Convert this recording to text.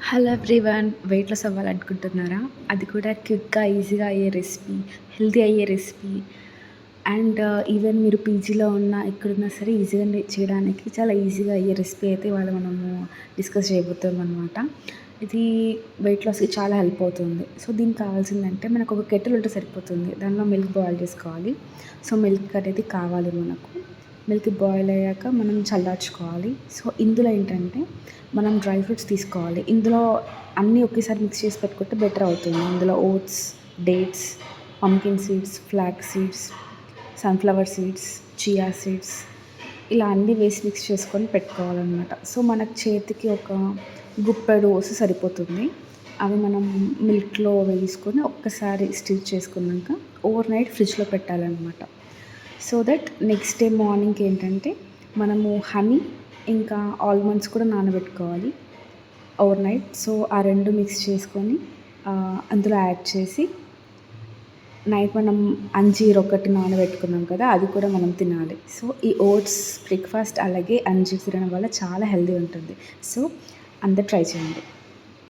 Hello everyone, weight loss అవ్వాలనుకుంటున్నారా? అది కూడా క్విక్‌గా, ఈజీగా అయ్యే రెసిపీ, హెల్తీ అయ్యే రెసిపీ. అండ్ ఈవెన్ మీరు పీజీలో ఉన్నా, ఎక్కడున్నా సరే ఈజీగా చేయడానికి చాలా ఈజీగా అయ్యే రెసిపీ అయితే ఇవాళ మనము డిస్కస్ చేయబోతున్నామనమాట. ఇది వెయిట్ లాస్‌కి చాలా హెల్ప్ అవుతుంది. సో, దీనికి కావాల్సిందంటే మనకు ఒక కెటిల్ ఉంటే సరిపోతుంది. దానిలో మిల్క్ బాయిల్ చేసుకోవాలి. సో, మిల్క్ అనేది కావాలి మనకు. మిల్క్ బాయిల్ అయ్యాక మనం చల్లార్చుకోవాలి. సో, ఇందులో ఏంటంటే మనం డ్రై ఫ్రూట్స్ తీసుకోవాలి. ఇందులో అన్నీ ఒకేసారి మిక్స్ చేసి పెట్టుకుంటే బెటర్ అవుతుంది. ఇందులో oats, dates, pumpkin seeds, flax seeds, sunflower seeds, chia seeds ఇలా అన్నీ వేసి మిక్స్ చేసుకొని పెట్టుకోవాలన్నమాట. సో, మనకు చేతికి ఒక గుప్పెడు ఓట్స్ సరిపోతుంది. అవి మనం మిల్క్‌లో వేసుకొని ఒక్కసారి స్టిర్ చేసుకున్నాక ఓవర్ నైట్ ఫ్రిడ్జ్‌లో పెట్టాలన్నమాట. సో దట్ నెక్స్ట్ డే మార్నింగ్‌కి ఏంటంటే మనము హనీ ఇంకా ఆల్మండ్స్ కూడా నానబెట్టుకోవాలి ఓవర్ నైట్. సో ఆ 2 మిక్స్ చేసుకొని అందులో యాడ్ చేసి నైట్ మనం అంజీర్ ఒకటి నానబెట్టుకున్నాం కదా, అది కూడా మనం తినాలి. సో ఈ ఓట్స్ బ్రేక్ఫాస్ట్ అలాగే అంజీర్ తినడం వల్ల చాలా హెల్తీ ఉంటుంది. సో అందరూ ట్రై చేయండి.